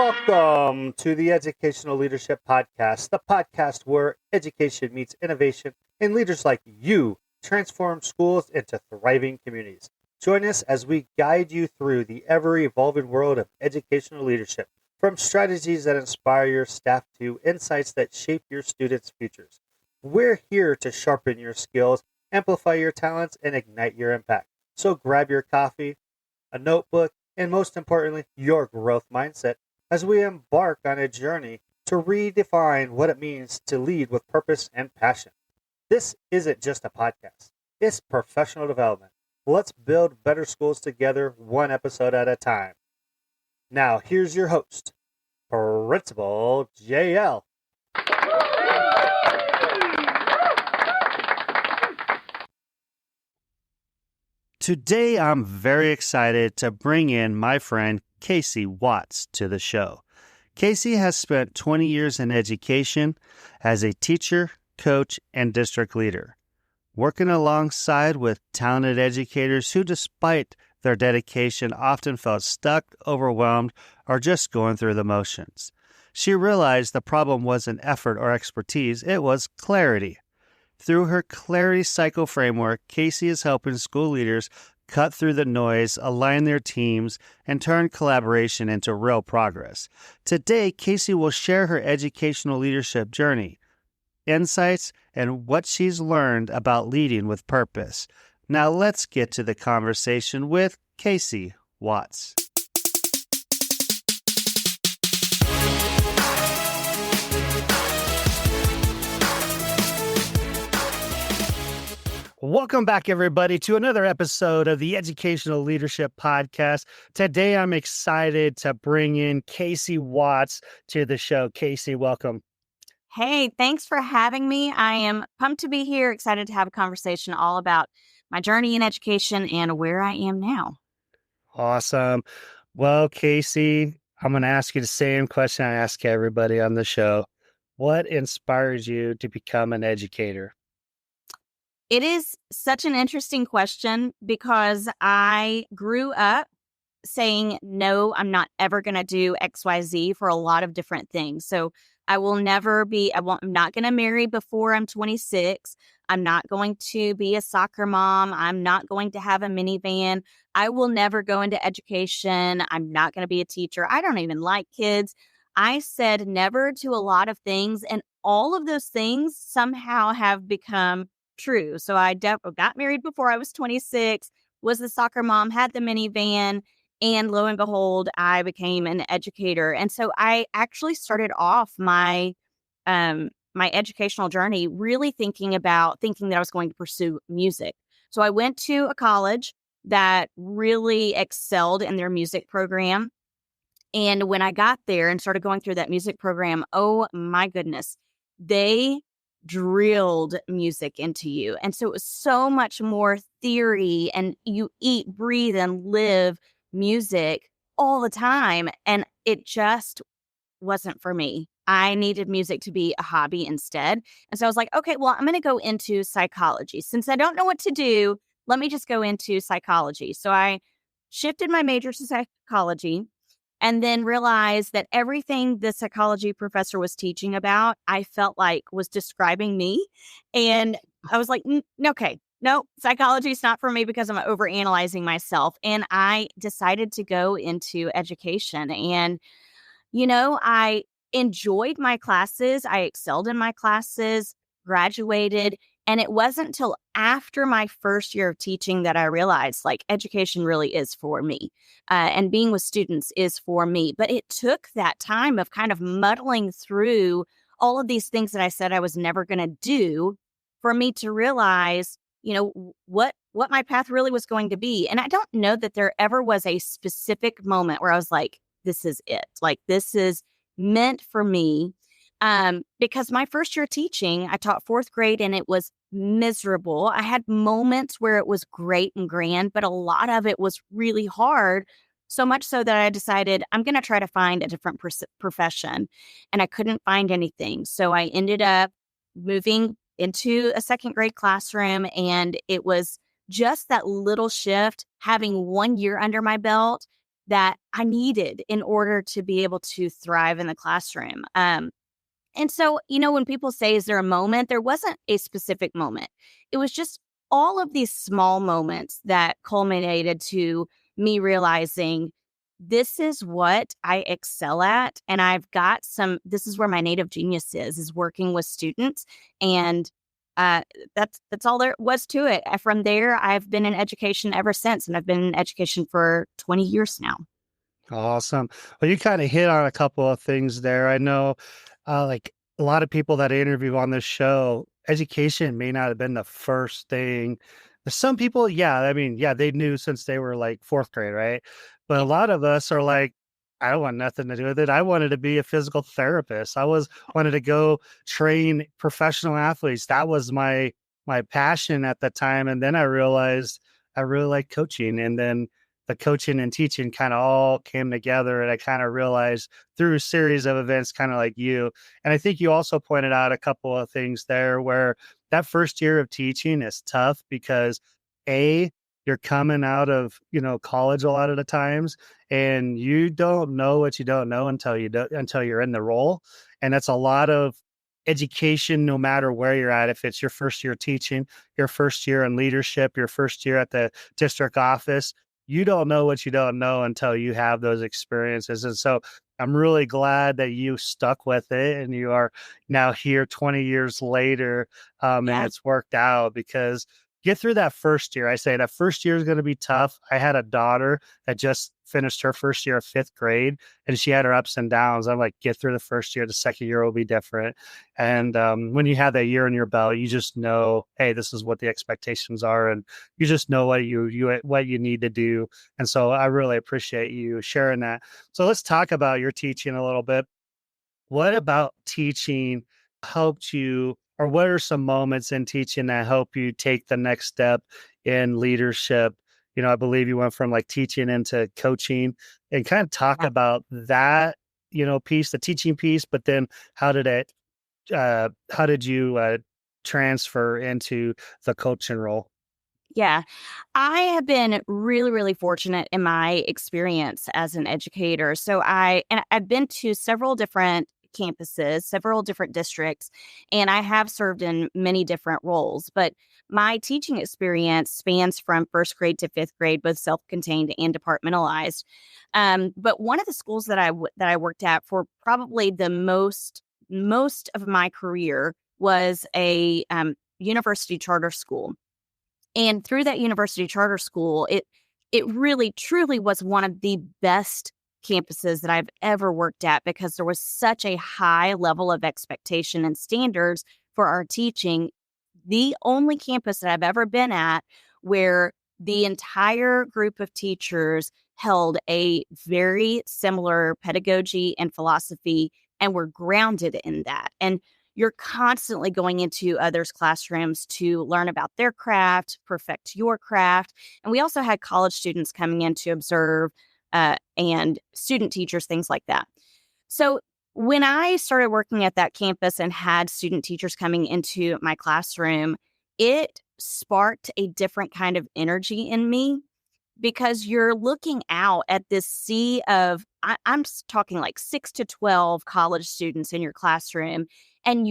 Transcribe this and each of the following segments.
Welcome to the Educational Leadership Podcast, the podcast where education meets innovation and leaders like you transform schools into thriving communities. Join us as we guide you through the ever-evolving world of educational leadership, from strategies that inspire your staff to insights that shape your students' futures. We're here to sharpen your skills, amplify your talents, and ignite your impact. So grab your coffee, a notebook, and most importantly, your growth mindset as we embark on a journey to redefine what it means to lead with purpose and passion. This isn't just a podcast, it's professional development. Let's build better schools together, one episode at a time. Now, here's your host, Principal JL. Today, I'm very excited to bring in my friend Casey Watts to the show. Casey has spent 20 years in education as a teacher, coach, and district leader, working alongside with talented educators who, despite their dedication, often felt stuck, overwhelmed, or just going through the motions. She realized the problem wasn't effort or expertise, it was clarity. Through her Clarity Cycle framework, Casey is helping school leaders cut through the noise, align their teams, and turn collaboration into real progress. Today, Casey will share her educational leadership journey, insights, and what she's learned about leading with purpose. Now let's get to the conversation with Casey Watts. Welcome back, everybody, to another episode of the Educational Leadership Podcast. Today, I'm excited to bring in Casey Watts to the show. Casey, welcome. Hey, thanks for having me. I am pumped to be here, excited to have a conversation all about my journey in education and where I am now. Awesome. Well, Casey, I'm going to ask you the same question I ask everybody on the show. What inspires you to become an educator? It is such an interesting question because I grew up saying, no, I'm not ever going to do XYZ for a lot of different things. So I'm not going to marry before I'm 26. I'm not going to be a soccer mom. I'm not going to have a minivan. I will never go into education. I'm not going to be a teacher. I don't even like kids. I said never to a lot of things, and all of those things somehow have become true. So I got married before I was 26, was the soccer mom, had the minivan, and lo and behold, I became an educator. And so I actually started off my my educational journey really thinking that I was going to pursue music. So I went to a college that really excelled in their music program. And when I got there and started going through that music program, oh my goodness, they drilled music into you. And so it was so much more theory, and you eat, breathe, and live music all the time. And it just wasn't for me. I needed music to be a hobby instead. And so I was like, okay, well, I'm going to go into psychology. Since I don't know what to do, let me just go into psychology. So I shifted my major to psychology, and then realized that everything the psychology professor was teaching about, I felt like was describing me. And I was like, okay, no, psychology is not for me because I'm overanalyzing myself. And I decided to go into education. And, I enjoyed my classes. I excelled in my classes, graduated. And it wasn't until after my first year of teaching that I realized, education really is for me. And being with students is for me. But it took that time of kind of muddling through all of these things that I said I was never going to do for me to realize, what my path really was going to be. And I don't know that there ever was a specific moment where I was like, this is it. This is meant for me. Because my first year teaching, I taught fourth grade, and it was miserable. I had moments where it was great and grand, but a lot of it was really hard. So much so that I decided I'm going to try to find a different profession, and I couldn't find anything. So I ended up moving into a second grade classroom, and it was just that little shift, having 1 year under my belt that I needed in order to be able to thrive in the classroom. And so, when people say, is there a moment? There wasn't a specific moment. It was just all of these small moments that culminated to me realizing this is what I excel at. And this is where my native genius is working with students. And that's all there was to it. From there, I've been in education ever since. And I've been in education for 20 years now. Awesome. Well, you kind of hit on a couple of things there. I know, like a lot of people that I interview on this show, education may not have been the first thing. There's some people, yeah, I mean, yeah, they knew since they were like fourth grade, right? But a lot of us are like, I don't want nothing to do with it. I wanted to be a physical therapist. Wanted to go train professional athletes. That was my passion at the time. And then I realized I really like coaching. And then the coaching and teaching kind of all came together. And I kind of realized through a series of events, kind of like you. And I think you also pointed out a couple of things there where that first year of teaching is tough because you're coming out of, college a lot of the times and you don't know what you don't know until you're in the role. And that's a lot of education, no matter where you're at. If it's your first year teaching, your first year in leadership, your first year at the district office, you don't know what you don't know until you have those experiences. And so I'm really glad that you stuck with it and you are now here 20 years later, and Yeah. it's worked out because get through that first year. I say that first year is going to be tough. I had a daughter that just finished her first year of fifth grade and she had her ups and downs. I'm like, get through the first year. The second year will be different. And when you have that year in your belt, you just know, hey, this is what the expectations are. And you just know what you need to do. And so I really appreciate you sharing that. So let's talk about your teaching a little bit. What about teaching helped you, or what are some moments in teaching that help you take the next step in leadership? I believe you went from like teaching into coaching and kind of talk about that, piece, the teaching piece, but then how did you transfer into the coaching role? Yeah. I have been really, really fortunate in my experience as an educator. I've been to several different campuses, several different districts, and I have served in many different roles. But my teaching experience spans from first grade to fifth grade, both self-contained and departmentalized. But one of the schools that I worked at for probably the most of my career was a university charter school. And through that university charter school, it really truly was one of the best campuses that I've ever worked at because there was such a high level of expectation and standards for our teaching. The only campus that I've ever been at where the entire group of teachers held a very similar pedagogy and philosophy and were grounded in that. And you're constantly going into others' classrooms to learn about their craft, perfect your craft. And we also had college students coming in to observe and student teachers, things like that. So when I started working at that campus and had student teachers coming into my classroom, it sparked a different kind of energy in me because you're looking out at this sea of, I'm talking like 6 to 12 college students in your classroom. And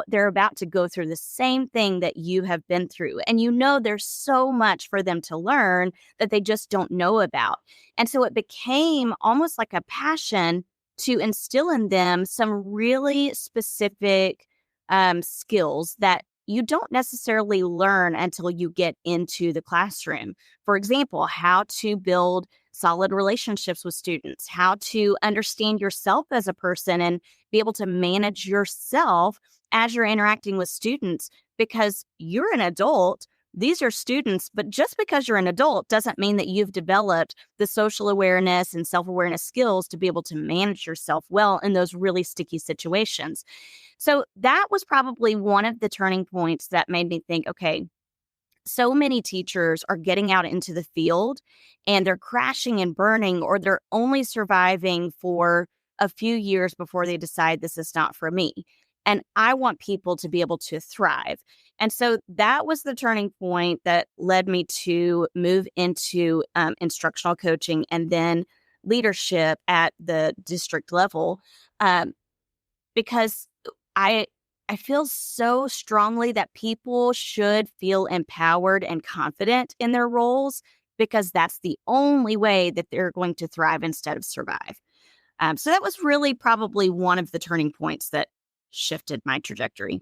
they're about to go through the same thing that you have been through. And there's so much for them to learn that they just don't know about. And so it became almost like a passion to instill in them some really specific skills that you don't necessarily learn until you get into the classroom. For example, how to build solid relationships with students, how to understand yourself as a person and be able to manage yourself as you're interacting with students because you're an adult. These are students, but just because you're an adult doesn't mean that you've developed the social awareness and self-awareness skills to be able to manage yourself well in those really sticky situations. So that was probably one of the turning points that made me think, okay, so many teachers are getting out into the field and they're crashing and burning, or they're only surviving for a few years before they decide this is not for me. And I want people to be able to thrive. And so that was the turning point that led me to move into instructional coaching and then leadership at the district level, um, because I I feel so strongly that people should feel empowered and confident in their roles because that's the only way that they're going to thrive instead of survive. So that was really probably one of the turning points that shifted my trajectory.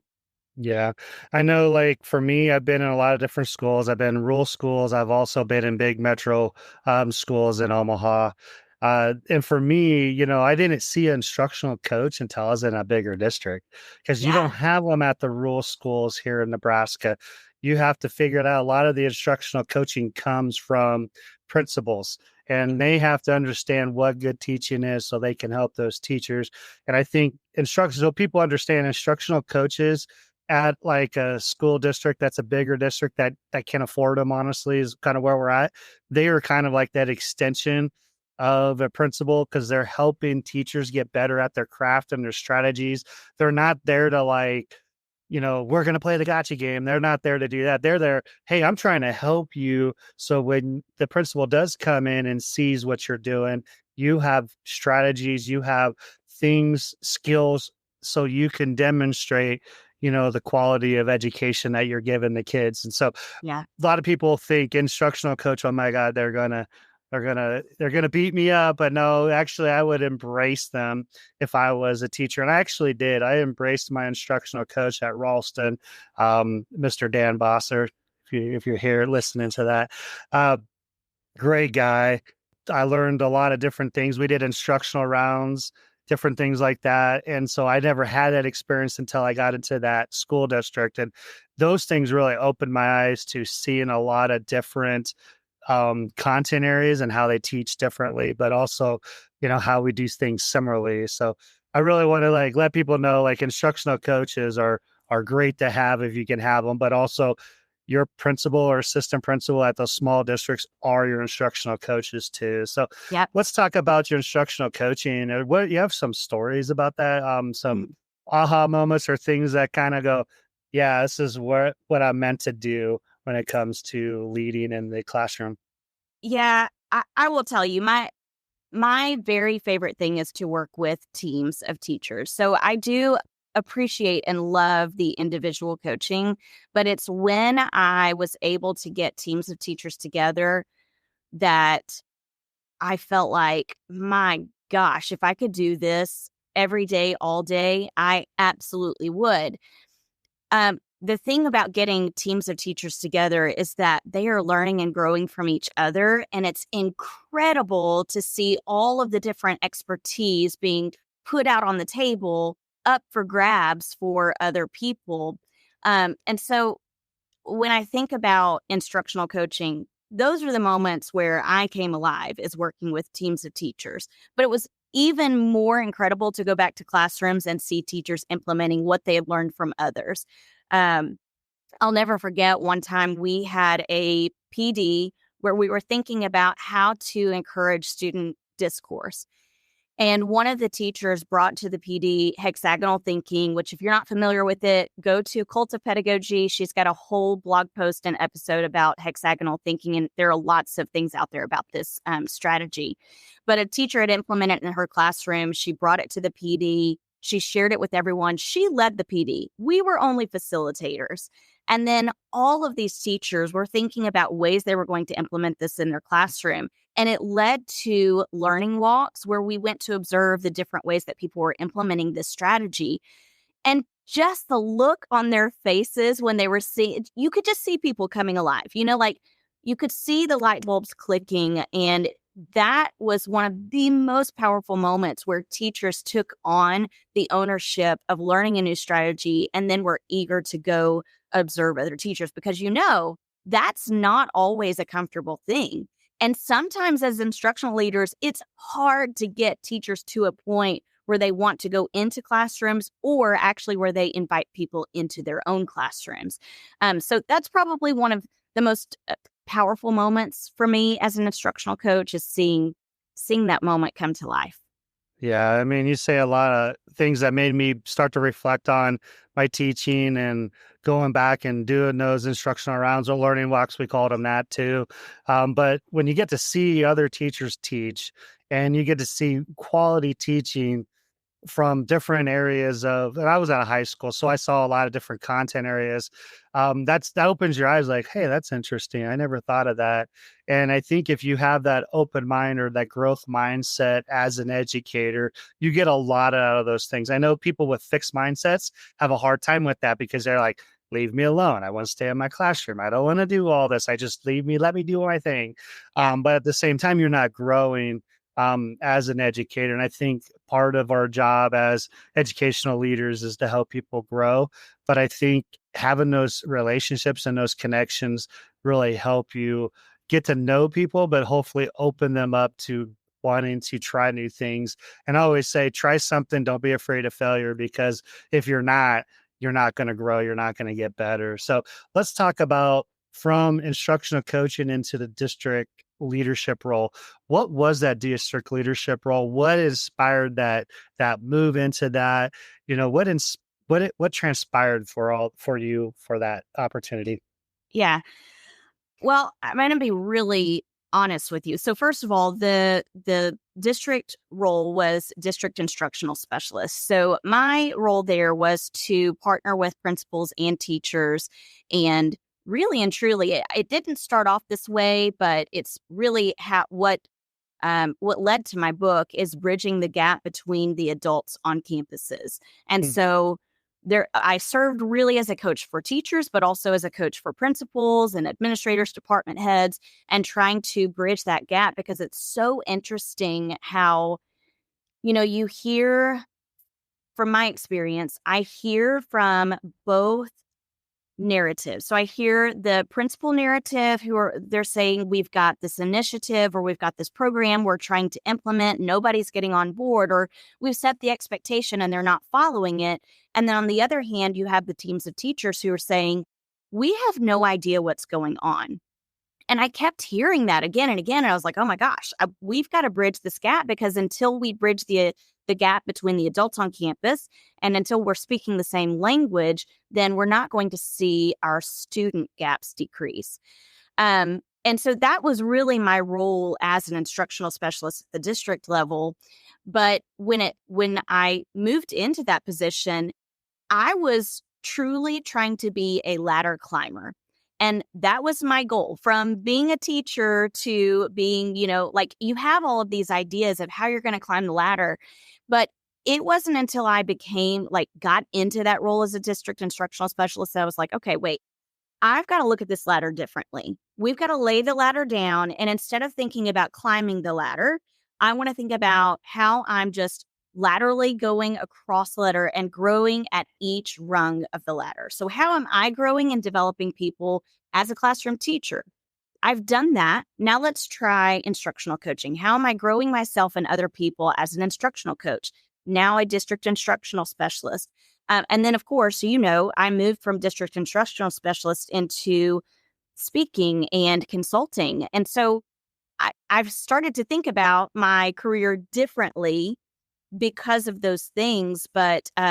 Yeah. I know, like, for me, I've been in a lot of different schools. I've been in rural schools. I've also been in big metro schools in Omaha. And for me, I didn't see an instructional coach until I was in a bigger district because you don't Yeah. have them at the rural schools here in Nebraska. You have to figure it out. A lot of the instructional coaching comes from principals, and they have to understand what good teaching is so they can help those teachers. And I think so people understand instructional coaches at like a school district that's a bigger district that can afford them, honestly, is kind of where we're at. They are kind of like that extension of a principal because they're helping teachers get better at their craft and their strategies. They're not there to like, we're going to play the gotcha game. They're not there to do that. They're there, hey, I'm trying to help you. So when the principal does come in and sees what you're doing, you have strategies, you have things, skills, so you can demonstrate the quality of education that you're giving the kids. And so Yeah. a lot of people think instructional coach, oh my God, they're gonna beat me up. But no, actually I would embrace them if I was a teacher. And I actually did. I embraced my instructional coach at Ralston, Mr. Dan Bosser. If you're here listening to that, great guy. I learned a lot of different things. We did instructional rounds, different things like that. And so I never had that experience until I got into that school district. And those things really opened my eyes to seeing a lot of different content areas and how they teach differently, but also, how we do things similarly. So I really want to like let people know like instructional coaches are great to have if you can have them, but also your principal or assistant principal at those small districts are your instructional coaches too. So Yep. let's talk about your instructional coaching. What you have some stories about that? Some aha moments or things that kind of go, yeah, this is what I'm meant to do when it comes to leading in the classroom. Yeah. I will tell you, my very favorite thing is to work with teams of teachers. So I do appreciate and love the individual coaching, but it's when I was able to get teams of teachers together that I felt like, my gosh, if I could do this every day, all day, I absolutely would. The thing about getting teams of teachers together is that they are learning and growing from each other. And it's incredible to see all of the different expertise being put out on the table, up for grabs for other people. And so when I think about instructional coaching, those are the moments where I came alive, is working with teams of teachers. But it was even more incredible to go back to classrooms and see teachers implementing what they had learned from others. Um, I'll never forget one time we had a PD where we were thinking about how to encourage student discourse. And one of the teachers brought to the PD hexagonal thinking, which, if you're not familiar with it, go to Cult of Pedagogy. She's got a whole blog post and episode about hexagonal thinking. And there are lots of things out there about this strategy. But a teacher had implemented it in her classroom. She brought it to the PD. She shared it with everyone. She led the PD. We were only facilitators. And then all of these teachers were thinking about ways they were going to implement this in their classroom. And it led to learning walks where we went to observe the different ways that people were implementing this strategy. And just the look on their faces when they were seeing, you could just see people coming alive, like you could see the light bulbs clicking. And that was one of the most powerful moments where teachers took on the ownership of learning a new strategy and then were eager to go observe other teachers, because that's not always a comfortable thing. And sometimes as instructional leaders, it's hard to get teachers to a point where they want to go into classrooms, or actually where they invite people into their own classrooms. So that's probably one of the most powerful moments for me as an instructional coach, is seeing that moment come to life. Yeah, I mean, you say a lot of things that made me start to reflect on my teaching and going back and doing those instructional rounds or learning walks. We called them that too. But when you get to see other teachers teach and you get to see quality teaching from different areas of, and I was at a high school, so I saw a lot of different content areas. That opens your eyes like, hey, that's interesting. I never thought of that. And I think if you have that open mind or that growth mindset as an educator, you get a lot out of those things. I know people with fixed mindsets have a hard time with that because they're like, leave me alone. I want to stay in my classroom. I don't want to do all this. I just let me do my thing. Yeah. But at the same time, you're not growing as an educator. And I think part of our job as educational leaders is to help people grow. But I think having those relationships and those connections really help you get to know people, but hopefully open them up to wanting to try new things. And I always say, try something. Don't be afraid of failure, because if you're not going to grow. You're not going to get better. So let's talk about from instructional coaching into the district leadership role. What was that district leadership role? What inspired that move into that? You know, what transpired for you for that opportunity? Yeah. Well, I'm going to be really honest with you. So first of all, the district role was district instructional specialist. So my role there was to partner with principals and teachers, and really and truly it didn't start off this way, but it's really what led to my book is bridging the gap between the adults on campuses. And Hmm. so there I served really as a coach for teachers, but also as a coach for principals and administrators, department heads, and trying to bridge that gap, because it's so interesting how, you hear from my experience, I hear from both narrative. So I hear the principal narrative they're saying we've got this initiative or we've got this program we're trying to implement, nobody's getting on board, or we've set the expectation and they're not following it. And then on the other hand, you have the teams of teachers who are saying, we have no idea what's going on. And I kept hearing that again and again. And I was like, oh my gosh, we've got to bridge this gap, because until we bridge the gap between the adults on campus and until we're speaking the same language, then we're not going to see our student gaps decrease. And so that was really my role as an instructional specialist at the district level. But when I moved into that position, I was truly trying to be a ladder climber. And that was my goal, from being a teacher to being, like, you have all of these ideas of how you're going to climb the ladder. But it wasn't until I got into that role as a district instructional specialist that I was like, okay, wait, I've got to look at this ladder differently. We've got to lay the ladder down. And instead of thinking about climbing the ladder, I want to think about how I'm just laterally going across the ladder and growing at each rung of the ladder. So, how am I growing and developing people as a classroom teacher? I've done that. Now let's try instructional coaching. How am I growing myself and other people as an instructional coach? Now a district instructional specialist. And then, of course, I moved from district instructional specialist into speaking and consulting. And so I've started to think about my career differently because of those things. But so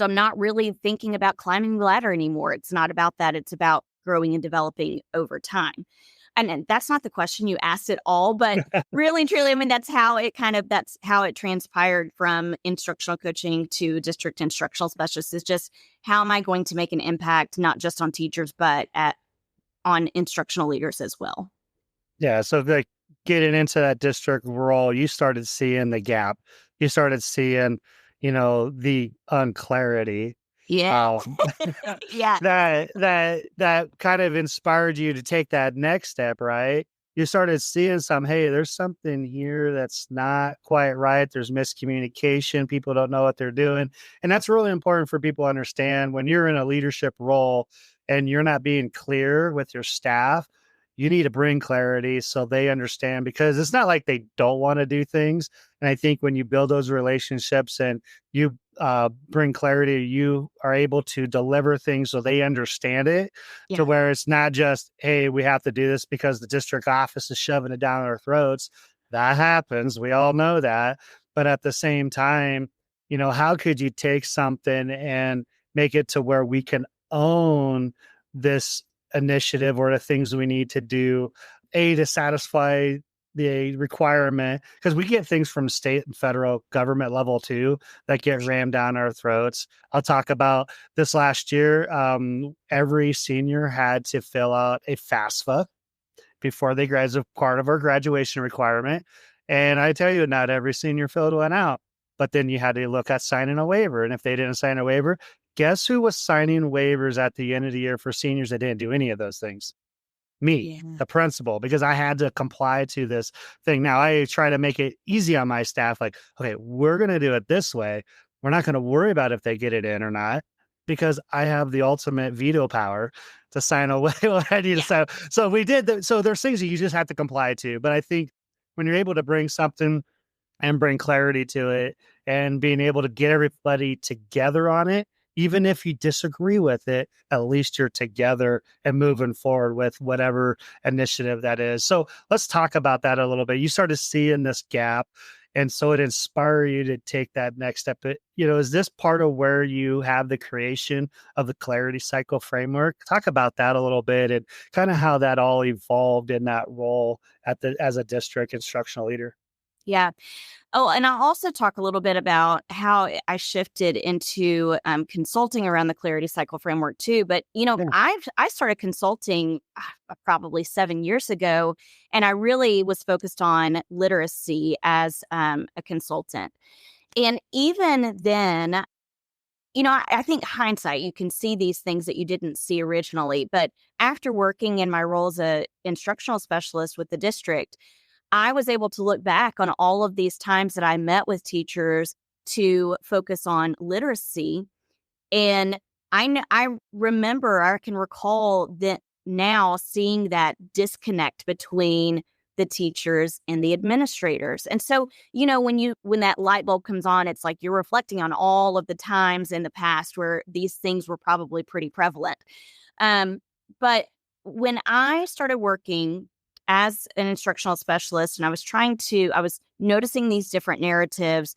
I'm not really thinking about climbing the ladder anymore. It's not about that. It's about growing and developing over time. And that's not the question you asked at all, but really and truly, I mean, that's how it transpired from instructional coaching to district instructional specialist, is just how am I going to make an impact, not just on teachers, but on instructional leaders as well. Yeah. So like getting into that district role, you started seeing the gap. You started seeing, the unclarity. Yeah. Um, Yeah. that kind of inspired you to take that next step, right? You started seeing hey, there's something here that's not quite right. There's miscommunication. People don't know what they're doing. And that's really important for people to understand when you're in a leadership role and you're not being clear with your staff. You need to bring clarity so they understand, because it's not like they don't want to do things. And I think when you build those relationships and you bring clarity, you are able to deliver things so they understand it, to Yeah. where it's not just, hey, we have to do this because the district office is shoving it down our throats. That happens. We all know that. But at the same time, how could you take something and make it to where we can own this initiative or the things we need to do, to satisfy the requirement, because we get things from state and federal government level too that get rammed down our throats. I'll talk about this last year. Every senior had to fill out a FAFSA before they graduate, part of our graduation requirement. And I tell you, not every senior filled one out. But then you had to look at signing a waiver. And if they didn't sign a waiver, guess who was signing waivers at the end of the year for seniors that didn't do any of those things? Me, the principal, because I had to comply to this thing. Now I try to make it easy on my staff. Like, okay, we're going to do it this way. We're not going to worry about if they get it in or not, because I have the ultimate veto power to sign away what I need to sign. So we did. So there's things that you just have to comply to. But I think when you're able to bring something and bring clarity to it and being able to get everybody together on it, even if you disagree with it, at least you're together and moving forward with whatever initiative that is. So let's talk about that a little bit. You started seeing this gap, and so it inspired you to take that next step. But, is this part of where you have the creation of the Clarity Cycle framework? Talk about that a little bit and kind of how that all evolved in that role as a district instructional leader. Yeah. Oh, and I'll also talk a little bit about how I shifted into consulting around the Clarity Cycle framework too. But I started consulting probably 7 years ago, and I really was focused on literacy as a consultant. And even then, I think hindsight, you can see these things that you didn't see originally. But after working in my role as an instructional specialist with the district, I was able to look back on all of these times that I met with teachers to focus on literacy. And I remember, I can recall that now seeing that disconnect between the teachers and the administrators. And so, when that light bulb comes on, it's like you're reflecting on all of the times in the past where these things were probably pretty prevalent. But when I started working as an instructional specialist, and I was noticing these different narratives,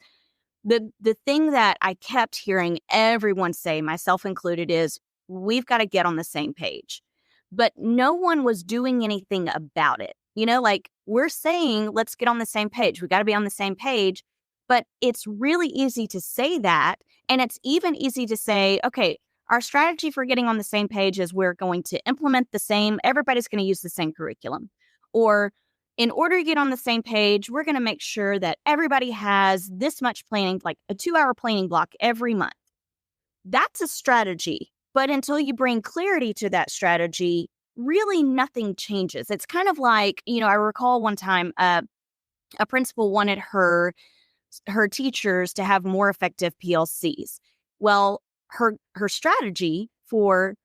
the thing that I kept hearing everyone say, myself included, is we've got to get on the same page. But no one was doing anything about it. Like, we're saying, let's get on the same page. We got to be on the same page. But it's really easy to say that. And it's even easy to say, okay, our strategy for getting on the same page is we're going to implement everybody's going to use the same curriculum. Or in order to get on the same page, we're going to make sure that everybody has this much planning, like a 2-hour planning block every month. That's a strategy. But until you bring clarity to that strategy, really nothing changes. It's kind of like, I recall one time a principal wanted her teachers to have more effective PLCs. Well, her strategy for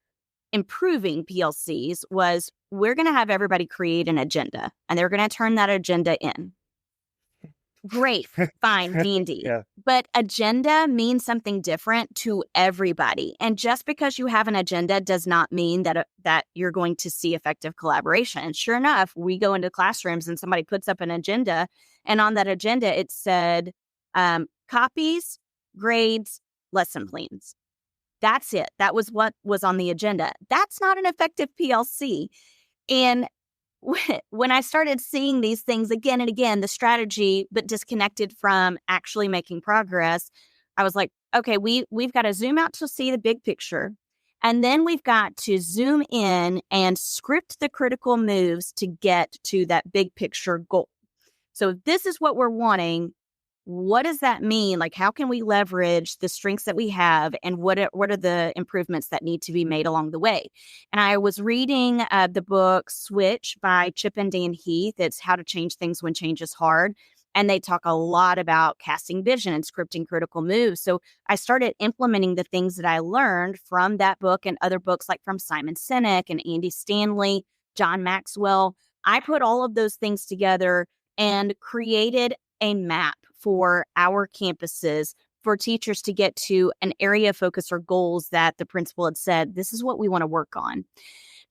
improving PLCs was, we're going to have everybody create an agenda, and they're going to turn that agenda in. Great, fine, D&D. Yeah. But agenda means something different to everybody. And just because you have an agenda does not mean that you're going to see effective collaboration. And sure enough, we go into classrooms and somebody puts up an agenda, and on that agenda, it said copies, grades, lesson plans. That's it. That was what was on the agenda. That's not an effective PLC. And when I started seeing these things again and again, the strategy, but disconnected from actually making progress, I was like, okay, we've got to zoom out to see the big picture. And then we've got to zoom in and script the critical moves to get to that big picture goal. So this is what we're wanting. What does that mean? Like, how can we leverage the strengths that we have, and what are the improvements that need to be made along the way? And I was reading the book Switch by Chip and Dan Heath. It's How to Change Things When Change is Hard. And they talk a lot about casting vision and scripting critical moves. So I started implementing the things that I learned from that book and other books, like from Simon Sinek and Andy Stanley, John Maxwell. I put all of those things together and created a map for our campuses for teachers to get to an area of focus or goals that the principal had said, this is what we want to work on.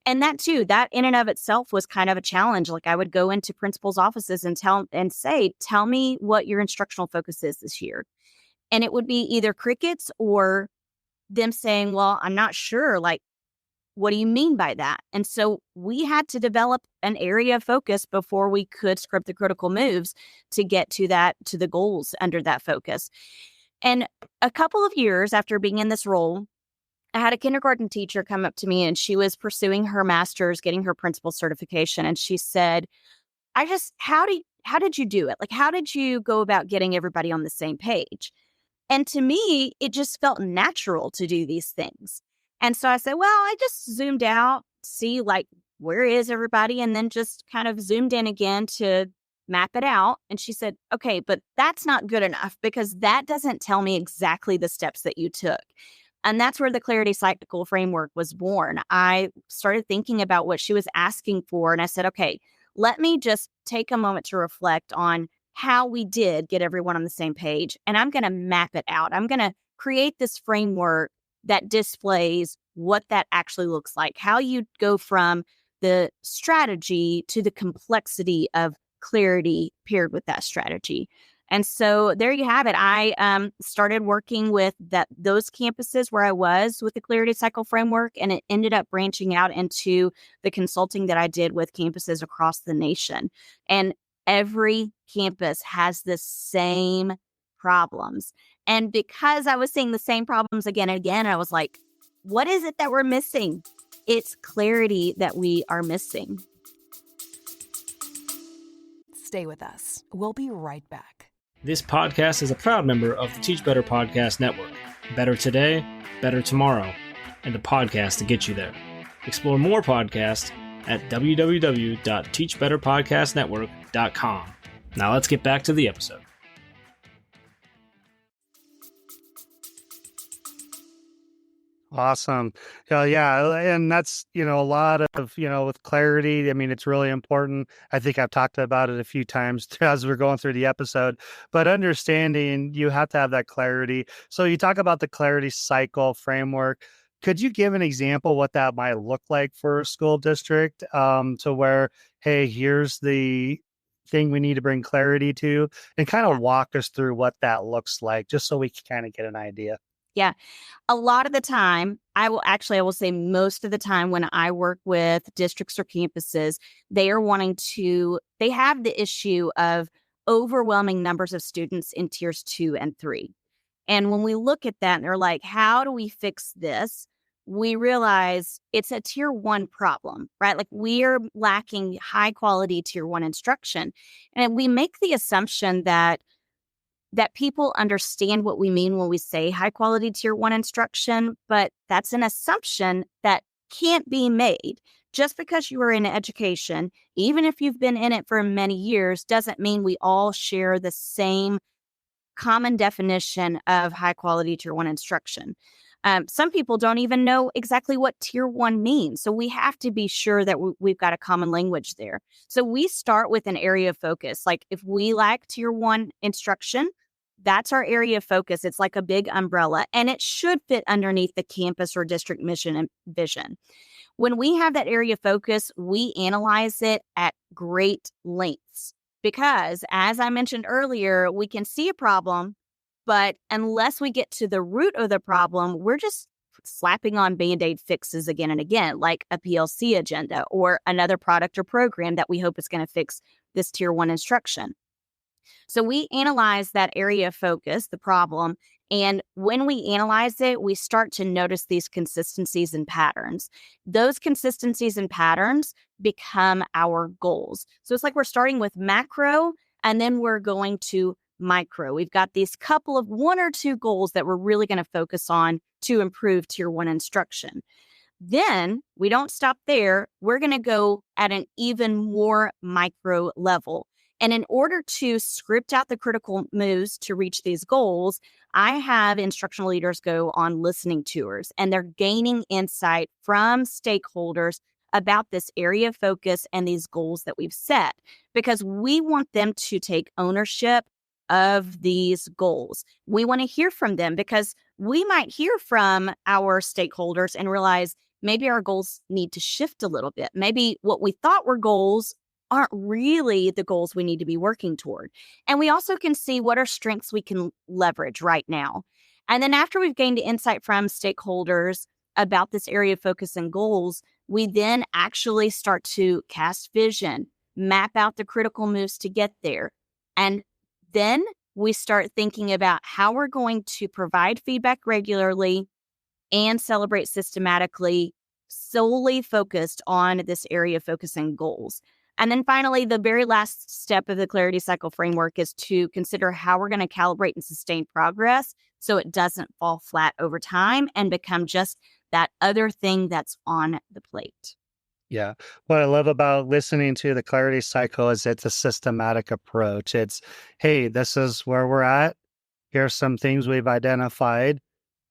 And that too, that in and of itself was kind of a challenge. Like I would go into principals' offices and tell me what your instructional focus is this year. And it would be either crickets or them saying, well, I'm not sure. Like, what do you mean by that? And so we had to develop an area of focus before we could script the critical moves to get to the goals under that focus. And a couple of years after being in this role, I had a kindergarten teacher come up to me and she was pursuing her master's, getting her principal certification. And she said, how did you do it? Like, how did you go about getting everybody on the same page? And to me, it just felt natural to do these things. And so I said, well, I just zoomed out, see like, where is everybody? And then just kind of zoomed in again to map it out. And she said, okay, but that's not good enough because that doesn't tell me exactly the steps that you took. And that's where the Clarity Cycle framework was born. I started thinking about what she was asking for. And I said, okay, let me just take a moment to reflect on how we did get everyone on the same page. And I'm going to map it out. I'm going to create this framework that displays what that actually looks like, how you go from the strategy to the complexity of clarity paired with that strategy. And so there you have it. I started working with those campuses where I was with the Clarity Cycle framework, and it ended up branching out into the consulting that I did with campuses across the nation. And every campus has the same problems. And because I was seeing the same problems again and again, I was like, what is it that we're missing? It's clarity that we are missing. Stay with us. We'll be right back. This podcast is a proud member of the Teach Better Podcast Network. Better today, better tomorrow, and the podcast to get you there. Explore more podcasts at www.teachbetterpodcastnetwork.com. Now let's get back to the episode. Awesome. Yeah. And that's, a lot of, with clarity. I mean, it's really important. I think I've talked about it a few times as we're going through the episode, but understanding you have to have that clarity. So you talk about the Clarity Cycle framework. Could you give an example what that might look like for a school district to where, hey, here's the thing we need to bring clarity to, and kind of walk us through what that looks like, just so we can kind of get an idea? Yeah. A lot of the time, I will say most of the time when I work with districts or campuses, they have the issue of overwhelming numbers of students in tiers 2 and 3. And when we look at that and they're like, how do we fix this? We realize it's a tier 1 problem, right? Like we are lacking high quality tier 1 instruction. And we make the assumption that people understand what we mean when we say high quality tier 1 instruction, but that's an assumption that can't be made. Just because you are in education, even if you've been in it for many years, doesn't mean we all share the same common definition of high quality tier 1 instruction. Some people don't even know exactly what tier 1 means. So we have to be sure that we've got a common language there. So we start with an area of focus. Like if we lack tier 1 instruction, that's our area of focus. It's like a big umbrella, and it should fit underneath the campus or district mission and vision. When we have that area of focus, we analyze it at great lengths because, as I mentioned earlier, we can see a problem, but unless we get to the root of the problem, we're just slapping on Band-Aid fixes again and again, like a PLC agenda or another product or program that we hope is going to fix this tier 1 instruction. So we analyze that area of focus, the problem, and when we analyze it, we start to notice these consistencies and patterns. Those consistencies and patterns become our goals. So it's like we're starting with macro, and then we're going to micro. We've got these couple of 1 or 2 goals that we're really going to focus on to improve tier 1 instruction. Then we don't stop there. We're going to go at an even more micro level. And in order to script out the critical moves to reach these goals, I have instructional leaders go on listening tours, and they're gaining insight from stakeholders about this area of focus and these goals that we've set, because we want them to take ownership of these goals. We want to hear from them because we might hear from our stakeholders and realize maybe our goals need to shift a little bit. Maybe what we thought were goals aren't really the goals we need to be working toward. And we also can see what are strengths we can leverage right now. And then after we've gained insight from stakeholders about this area of focus and goals, we then actually start to cast vision, map out the critical moves to get there. And then we start thinking about how we're going to provide feedback regularly and celebrate systematically, solely focused on this area of focus and goals. And then finally, the very last step of the Clarity Cycle framework is to consider how we're going to calibrate and sustain progress so it doesn't fall flat over time and become just that other thing that's on the plate. Yeah. What I love about listening to the Clarity Cycle is it's a systematic approach. It's, hey, this is where we're at. Here's some things we've identified.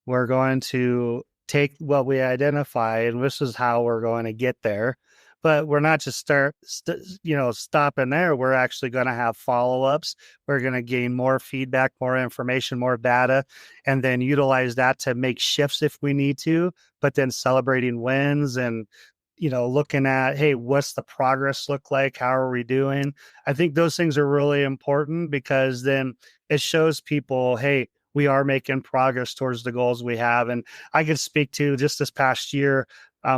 We're going to take what we identify, and this is how we're going to get there. But we're not just stopping there. We're actually going to have follow-ups. We're going to gain more feedback, more information, more data, and then utilize that to make shifts if we need to, but then celebrating wins and, looking at, hey, what's the progress look like? How are we doing? I think those things are really important because then it shows people, hey, we are making progress towards the goals we have. And I could speak to just this past year,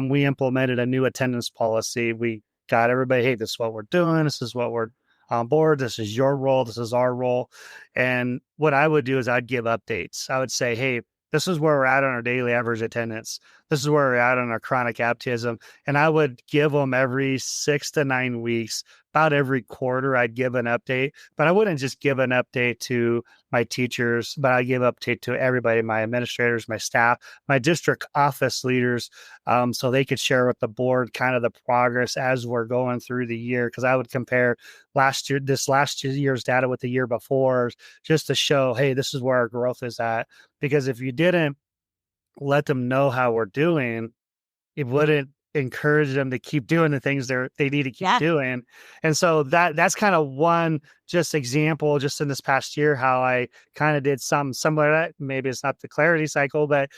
we implemented a new attendance policy. We got everybody, hey, this is what we're doing. This is what we're on board. This is your role. This is our role. And what I would do is I'd give updates. I would say, hey, this is where we're at on our daily average attendance. This is where we're at on our chronic absenteeism. And I would give them every 6 to 9 weeks, about every quarter, I'd give an update. But I wouldn't just give an update to my teachers, but I give update to everybody, my administrators, my staff, my district office leaders, so they could share with the board kind of the progress as we're going through the year. Because I would compare last year's data with the year before, just to show, hey, this is where our growth is at. Because if you didn't let them know how we're doing, it wouldn't encourage them to keep doing the things they need to keep doing. And so that's kind of one just example just in this past year, how I kind of did something similar to that. Maybe it's not the Clarity Cycle, but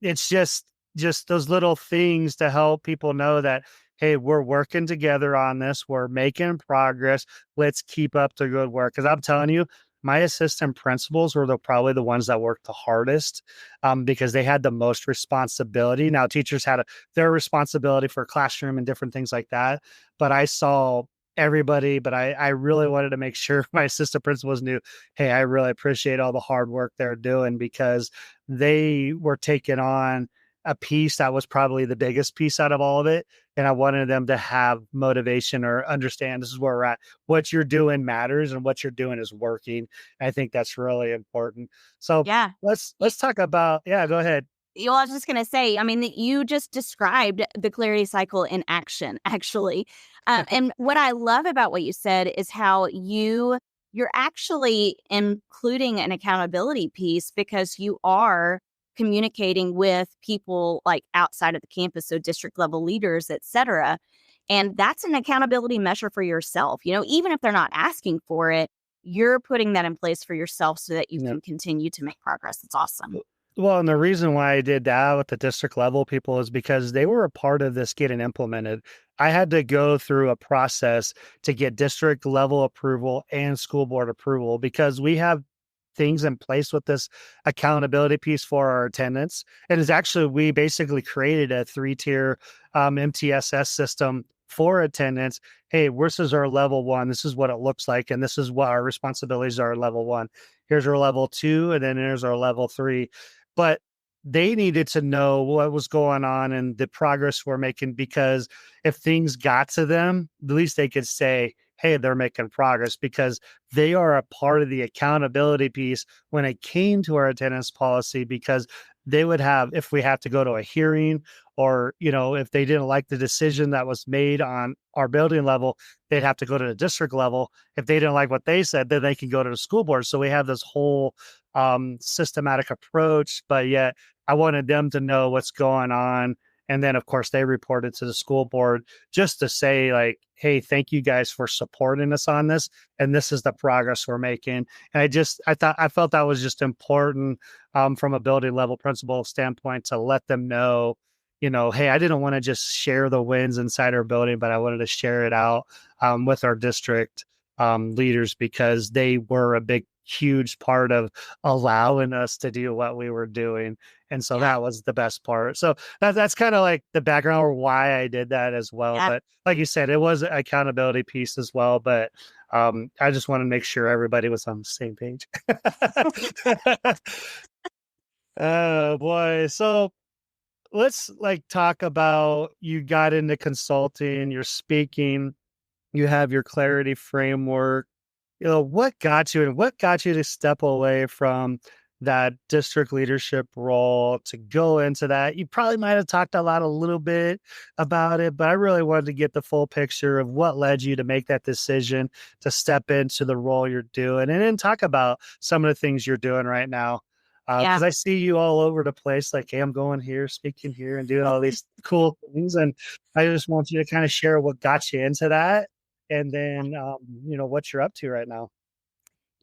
it's just those little things to help people know that, hey, we're working together on this. We're making progress. Let's keep up the good work. Because I'm telling you, my assistant principals were probably the ones that worked the hardest because they had the most responsibility. Now, teachers had their responsibility for classroom and different things like that. But I saw everybody, but I really wanted to make sure my assistant principals knew, hey, I really appreciate all the hard work they're doing because they were taking on a piece that was probably the biggest piece out of all of it. And I wanted them to have motivation or understand this is where we're at. What you're doing matters and what you're doing is working. I think that's really important. So let's talk about, go ahead. Well, I was just going to say, I mean, you just described the Clarity Cycle in action, actually. And what I love about what you said is how you're actually including an accountability piece because you are communicating with people like outside of the campus, so district level leaders, et cetera. And that's an accountability measure for yourself. Even if they're not asking for it, you're putting that in place for yourself so that you can continue to make progress. It's awesome. Well, and the reason why I did that with the district level people is because they were a part of this getting implemented. I had to go through a process to get district level approval and school board approval because we have things in place with this accountability piece for our attendance. And it's actually, we basically created a 3-tier MTSS system for attendance. Hey, this is our level 1. This is what it looks like. And this is what our responsibilities are at level 1. Here's our level 2. And then here's our level 3. But they needed to know what was going on and the progress we're making, because if things got to them, at least they could say, hey, they're making progress, because they are a part of the accountability piece when it came to our attendance policy, because they would have, if we have to go to a hearing or, if they didn't like the decision that was made on our building level, they'd have to go to the district level. If they didn't like what they said, then they can go to the school board. So we have this whole systematic approach, but yet I wanted them to know what's going on. And then, of course, they reported to the school board just to say, like, hey, thank you guys for supporting us on this. And this is the progress we're making. And I felt that was just important from a building level principal standpoint to let them know, hey, I didn't want to just share the wins inside our building, but I wanted to share it out with our district leaders, because they were a huge part of allowing us to do what we were doing. And so that was the best part. So that's kind of like the background or why I did that as well. Yeah. But like you said, it was an accountability piece as well. But I just want to make sure everybody was on the same page. Oh boy. So let's talk about, you got into consulting, you're speaking, you have your clarity framework. What got you to step away from that district leadership role to go into that? You probably might have talked a little bit about it, but I really wanted to get the full picture of what led you to make that decision to step into the role you're doing, and then talk about some of the things you're doing right now. Because I see you all over the place, like, hey, I'm going here, speaking here, and doing all these cool things. And I just want you to kind of share what got you into that, and then, what you're up to right now.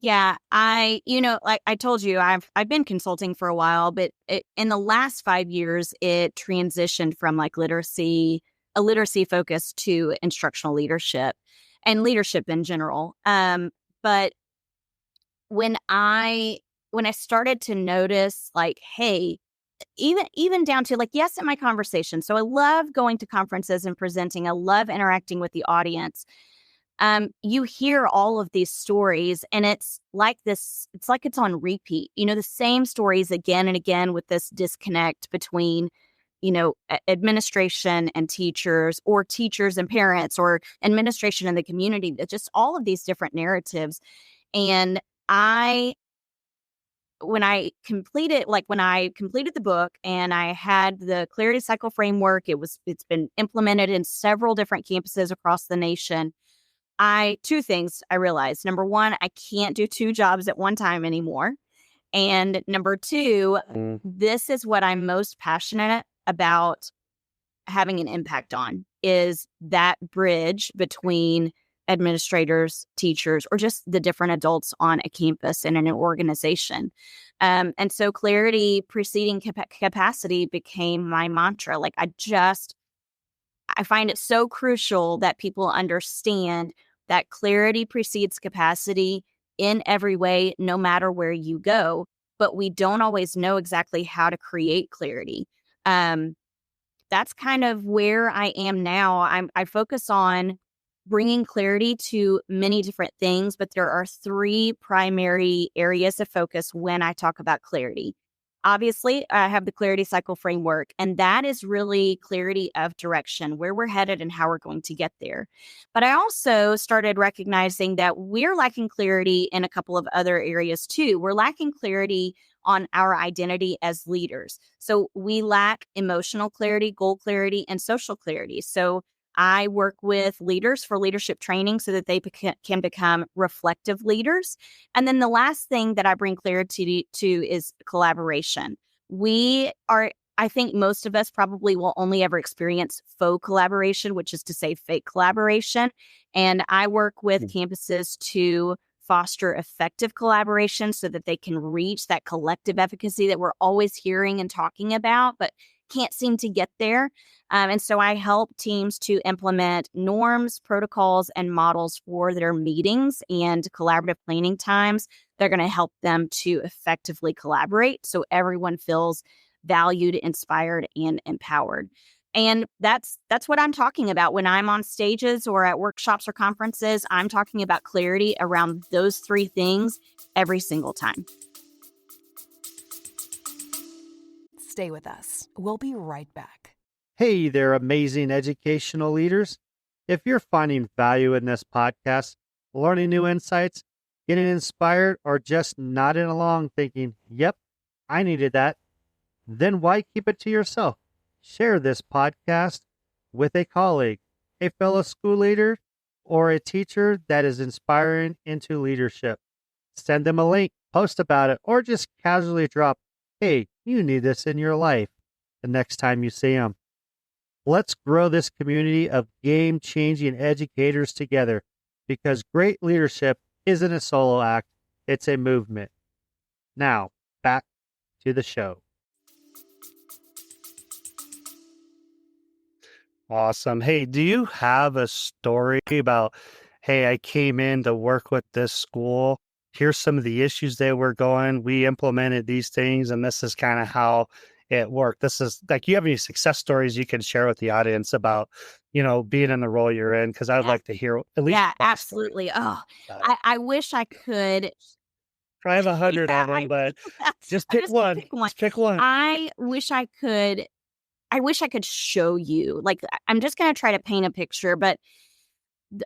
Yeah, like I told you, I've been consulting for a while, but in the last 5 years, it transitioned from like a literacy focus to instructional leadership and leadership in general. But when I started to notice, like, hey, even down to like, yes, in my conversation. So I love going to conferences and presenting. I love interacting with the audience. You hear all of these stories, and it's like it's on repeat, the same stories again and again, with this disconnect between, administration and teachers, or teachers and parents, or administration and the community. Just all of these different narratives. And when I completed the book and I had the Clarity Cycle framework, it's been implemented in several different campuses across the nation. Two things I realized. Number one, I can't do two jobs at one time anymore. And number two, this is what I'm most passionate about having an impact on, is that bridge between administrators, teachers, or just the different adults on a campus and in an organization. And so clarity preceding capacity became my mantra. Like, I find it so crucial that people understand that clarity precedes capacity in every way, no matter where you go. But we don't always know exactly how to create clarity. That's kind of where I am now. I focus on bringing clarity to many different things, but there are three primary areas of focus when I talk about clarity. Obviously, I have the Clarity Cycle framework, and that is really clarity of direction, where we're headed and how we're going to get there. But I also started recognizing that we're lacking clarity in a couple of other areas too. We're lacking clarity on our identity as leaders. So we lack emotional clarity, goal clarity, and social clarity. So I work with leaders for leadership training so that they can become reflective leaders. And then the last thing that I bring clarity to is collaboration. I think most of us probably will only ever experience faux collaboration, which is to say fake collaboration. And I work with campuses to foster effective collaboration so that they can reach that collective efficacy that we're always hearing and talking about, but can't seem to get there. And so I help teams to implement norms, protocols, and models for their meetings and collaborative planning times. They're going to help them to effectively collaborate so everyone feels valued, inspired, and empowered. And that's what I'm talking about when I'm on stages or at workshops or conferences. I'm talking about clarity around those three things every single time. Stay with us. We'll be right back. Hey there, amazing educational leaders. If you're finding value in this podcast, learning new insights, getting inspired, or just nodding along thinking, yep, I needed that, then why keep it to yourself? Share this podcast with a colleague, a fellow school leader, or a teacher that is inspiring into leadership. Send them a link, post about it, or just casually drop, hey, you need this in your life the next time you see them. Let's grow this community of game-changing educators together, because great leadership isn't a solo act, it's a movement. Now, back to the show. Awesome. Hey, do you have a story about, hey, I came in to work with this school. Here's some of the issues they were going. We implemented these things, and this is kind of how it worked. This is like, you have any success stories you can share with the audience about, being in the role you're in? Because I would Yeah. like to hear at least Yeah, one story absolutely. Oh, about it. I wish I could. I have 100 Yeah, of them, but just I pick just one. pick one. Just pick one. I wish I could. I wish I could show you. Like, I'm just going to try to paint a picture, but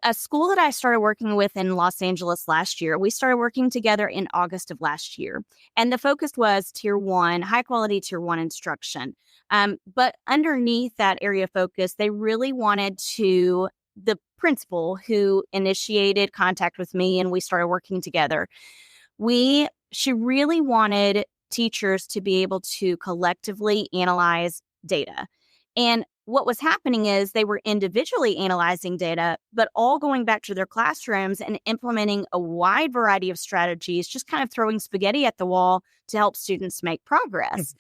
a school that I started working with in Los Angeles last year, we started working together in August of last year. And the focus was tier one, high quality tier one instruction. But underneath that area of focus, they really wanted the principal who initiated contact with me and we started working together. She really wanted teachers to be able to collectively analyze data. And what was happening is they were individually analyzing data, but all going back to their classrooms and implementing a wide variety of strategies, just kind of throwing spaghetti at the wall to help students make progress.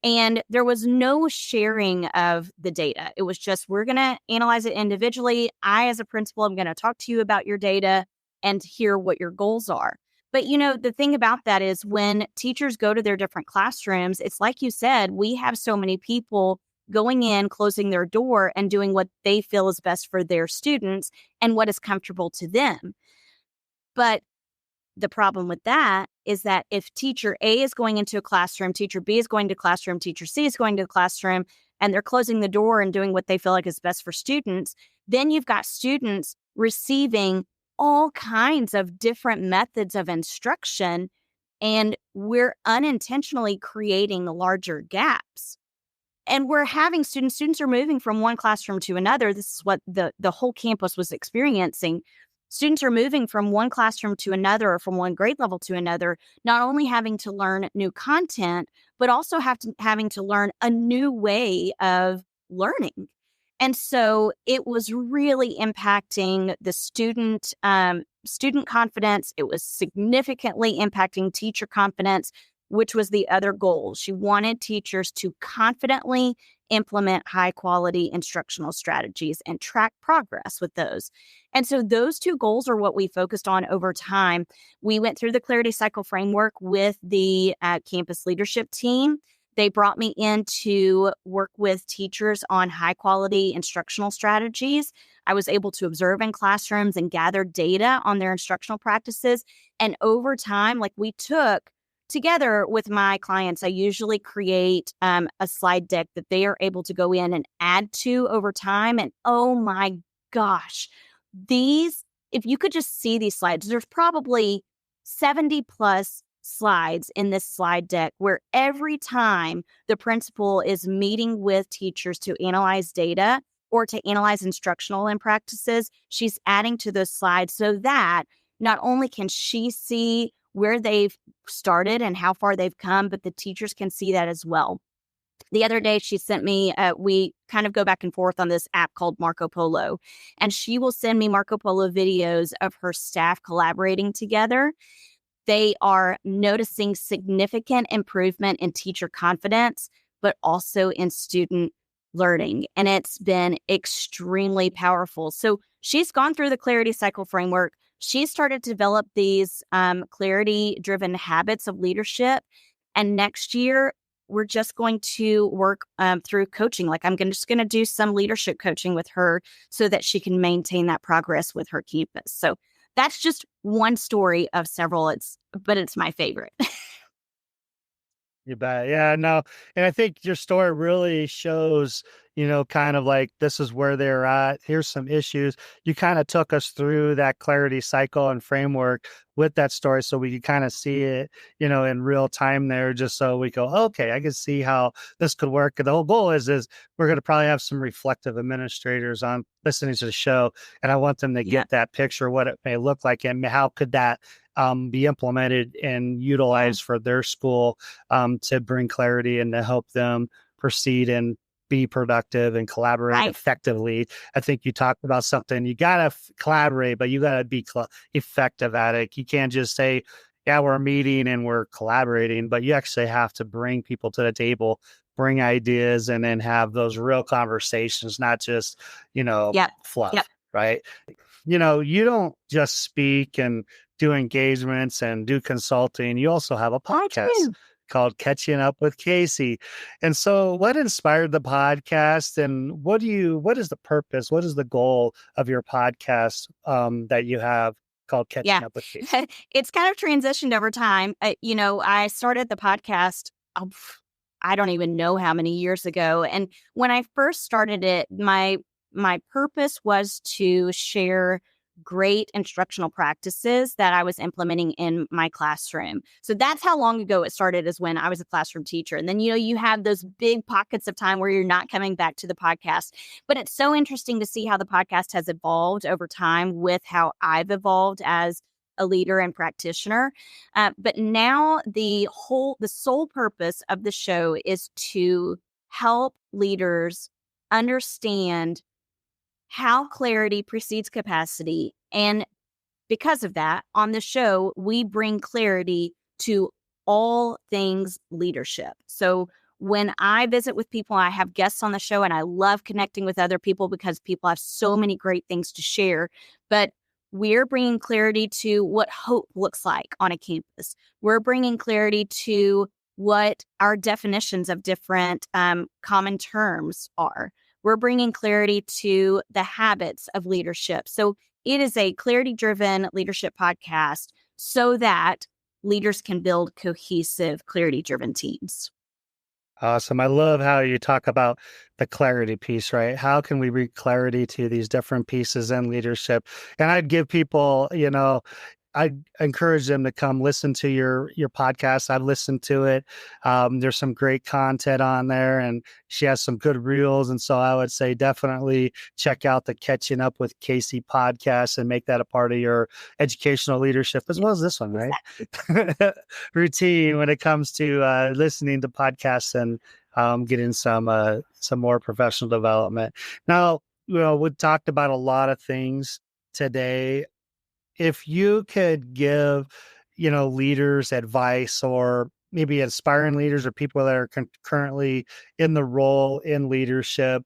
And there was no sharing of the data. It was just, we're going to analyze it individually. I, as a principal, am going to talk to you about your data and hear what your goals are. But, the thing about that is when teachers go to their different classrooms, it's like you said, we have so many people going in, closing their door, and doing what they feel is best for their students and what is comfortable to them. But the problem with that is that if teacher A is going into a classroom, teacher B is going to classroom, teacher C is going to the classroom, and they're closing the door and doing what they feel like is best for students, then you've got students receiving all kinds of different methods of instruction, and we're unintentionally creating larger gaps. And we're having students are moving from one classroom to another. This is what the whole campus was experiencing. Students are moving from one classroom to another or from one grade level to another, not only having to learn new content, but also having to learn a new way of learning. And so it was really impacting the student confidence. It was significantly impacting teacher confidence, which was the other goal. She wanted teachers to confidently implement high quality instructional strategies and track progress with those. And so those two goals are what we focused on over time. We went through the Clarity Cycle framework with the campus leadership team. They brought me in to work with teachers on high quality instructional strategies. I was able to observe in classrooms and gather data on their instructional practices. And over time, like we took together with my clients, I usually create a slide deck that they are able to go in and add to over time. And oh my gosh, if you could just see these slides, there's probably 70 plus slides in this slide deck where every time the principal is meeting with teachers to analyze data or to analyze instructional and practices, she's adding to those slides so that not only can she see where they've started and how far they've come, but the teachers can see that as well. The other day, she sent me, we kind of go back and forth on this app called Marco Polo, and she will send me Marco Polo videos of her staff collaborating together. They are noticing significant improvement in teacher confidence, but also in student learning. And it's been extremely powerful. So she's gone through the Clarity Cycle framework. She started to develop these clarity-driven habits of leadership. And next year, we're just going to work through coaching. Like just going to do some leadership coaching with her so that she can maintain that progress with her campus. So that's just one story of several. But it's my favorite. You bet. Yeah, no. And I think your story really shows, kind of like this is where they're at. Here's some issues. You kind of took us through that clarity cycle and framework with that story so we could kind of see it, in real time there, just so we go, okay, I can see how this could work. And the whole goal is we're going to probably have some reflective administrators on listening to the show. And I want them to get that picture, what it may look like and how could that be implemented and utilized for their school to bring clarity and to help them proceed and be productive and collaborate effectively. I think you talked about something. You got to collaborate, but you got to be effective at it. You can't just say, yeah, we're meeting and we're collaborating, but you actually have to bring people to the table bring ideas and then have those real conversations, not just, Yep. fluff, Yep. right? You don't just speak and do engagements and do consulting. You also have a I podcast do. called Catching Up with Casey. And so what inspired the podcast, and what is the purpose? What is the goal of your podcast that you have called Catching Yeah. Up with Casey? It's kind of transitioned over time. I started the podcast, I don't even know how many years ago. And when I first started it, my purpose was to share great instructional practices that I was implementing in my classroom. So that's how long ago it started, is when I was a classroom teacher. And then, you have those big pockets of time where you're not coming back to the podcast. But it's so interesting to see how the podcast has evolved over time with how I've evolved as a leader and practitioner. But now the sole purpose of the show is to help leaders understand how clarity precedes capacity. And because of that, on the show, we bring clarity to all things leadership. So when I visit with people, I have guests on the show, and I love connecting with other people because people have so many great things to share. But we're bringing clarity to what hope looks like on a campus. We're bringing clarity to what our definitions of different common terms are. We're bringing clarity to the habits of leadership. So it is a clarity-driven leadership podcast so that leaders can build cohesive, clarity-driven teams. Awesome. I love how you talk about the clarity piece, right? How can we bring clarity to these different pieces in leadership? And I'd give people, I encourage them to come listen to your podcast. I've listened to it. There's some great content on there, and she has some good reels. And so I would say definitely check out the Catching Up with Casey podcast and make that a part of your educational leadership, as well as this one, right? Routine when it comes to listening to podcasts and getting some more professional development. Now, we talked about a lot of things today. If you could give, leaders advice, or maybe aspiring leaders or people that are currently in the role in leadership,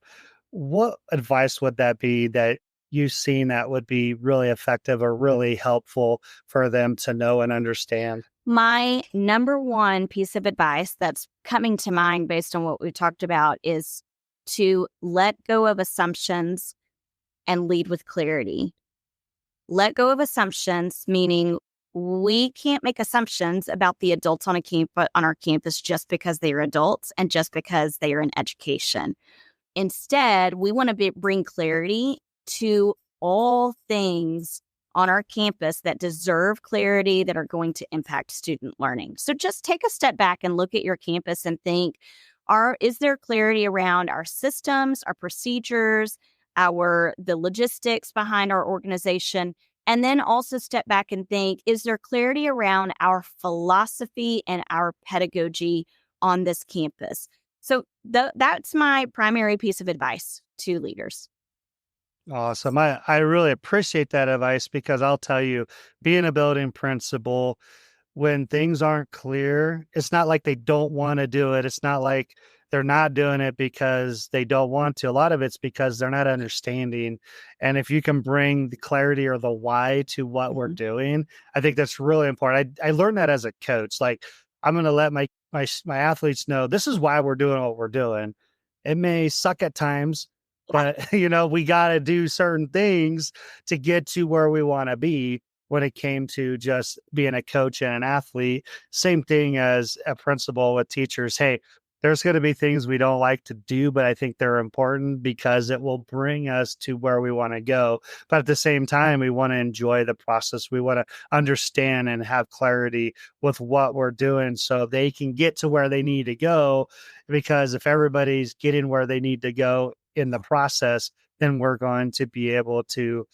what advice would that be that you've seen that would be really effective or really helpful for them to know and understand? My number one piece of advice that's coming to mind based on what we talked about is to let go of assumptions and lead with clarity. Let go of assumptions, meaning we can't make assumptions about the adults on our campus just because they are adults and just because they are in education. Instead, we want to bring clarity to all things on our campus that deserve clarity, that are going to impact student learning. So just take a step back and look at your campus and think, is there clarity around our systems, our procedures, the logistics behind our organization? And then also step back and think, is there clarity around our philosophy and our pedagogy on this campus? So that's my primary piece of advice to leaders. Awesome. I really appreciate that advice, because I'll tell you, being a building principal, when things aren't clear, it's not like they don't want to do it. It's not like they're not doing it because they don't want to. A lot of it's because they're not understanding. And if you can bring the clarity or the why to what we're doing, I think that's really important. I learned that as a coach. Like, I'm going to let my athletes know this is why we're doing what we're doing. It may suck at times, but we got to do certain things to get to where we want to be. When it came to just being a coach and an athlete, same thing as a principal with teachers. Hey, there's going to be things we don't like to do, but I think they're important because it will bring us to where we want to go. But at the same time, we want to enjoy the process. We want to understand and have clarity with what we're doing so they can get to where they need to go. Because if everybody's getting where they need to go in the process, then we're going to be able to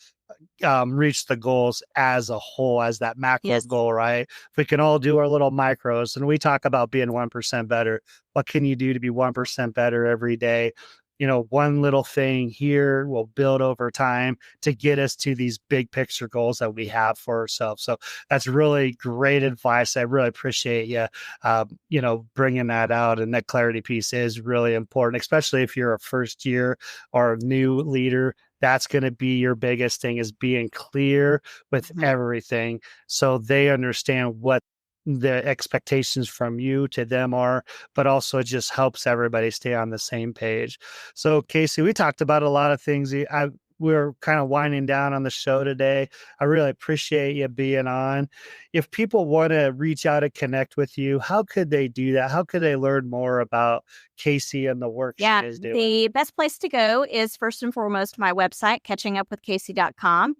reach the goals as a whole, as that macro goal, right? If we can all do our little micros, and we talk about being 1% better, what can you do to be 1% better every day? one little thing here will build over time to get us to these big picture goals that we have for ourselves. So that's really great advice. I really appreciate you, bringing that out. And that clarity piece is really important, especially if you're a first year or a new leader. That's going to be your biggest thing, is being clear with everything so they understand what the expectations from you to them are, but also it just helps everybody stay on the same page. So Casey, we talked about a lot of things. We're kind of winding down on the show today. I really appreciate you being on. If people want to reach out and connect with you, how could they do that? How could they learn more about Casey and the work she is doing? The best place to go is first and foremost my website, catchingupwithcasey.com.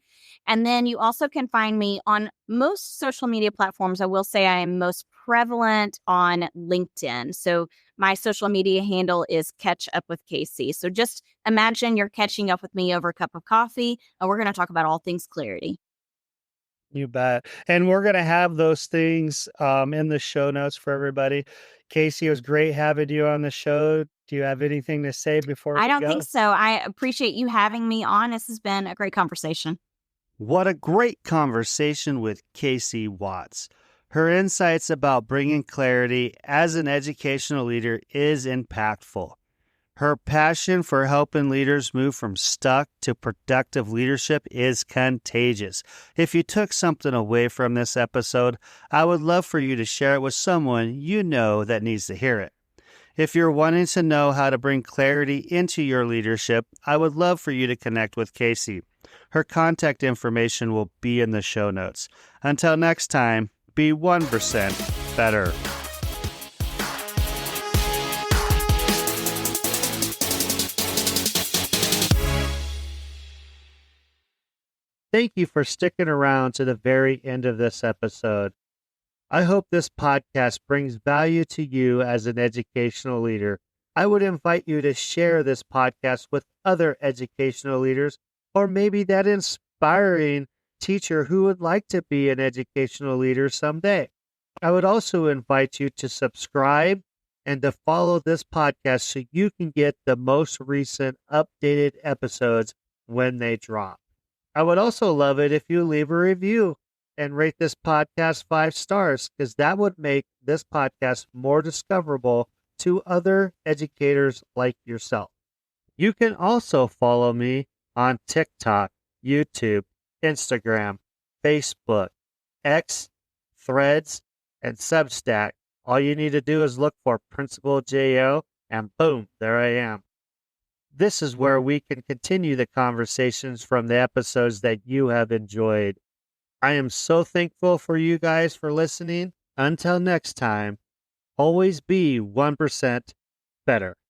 And then you also can find me on most social media platforms. I will say I am most prevalent on LinkedIn. So my social media handle is Catch Up with Casey. So just imagine you're catching up with me over a cup of coffee, and we're going to talk about all things clarity. You bet. And we're going to have those things in the show notes for everybody. Casey, it was great having you on the show. Do you have anything to say before I we don't go? think so. I appreciate you having me on. This has been a great conversation. What a great conversation with Casey Watts. Her insights about bringing clarity as an educational leader is impactful. Her passion for helping leaders move from stuck to productive leadership is contagious. If you took something away from this episode, I would love for you to share it with someone you know that needs to hear it. If you're wanting to know how to bring clarity into your leadership, I would love for you to connect with Casey. Her contact information will be in the show notes. Until next time, be 1% better. Thank you for sticking around to the very end of this episode. I hope this podcast brings value to you as an educational leader. I would invite you to share this podcast with other educational leaders, or maybe that inspiring teacher who would like to be an educational leader someday. I would also invite you to subscribe and to follow this podcast so you can get the most recent updated episodes when they drop. I would also love it if you leave a review and rate this podcast 5 stars, because that would make this podcast more discoverable to other educators like yourself. You can also follow me on TikTok, YouTube, Instagram, Facebook, X, Threads, and Substack. All you need to do is look for Principal J.O., and boom, there I am. This is where we can continue the conversations from the episodes that you have enjoyed. I am so thankful for you guys for listening. Until next time, always be 1% better.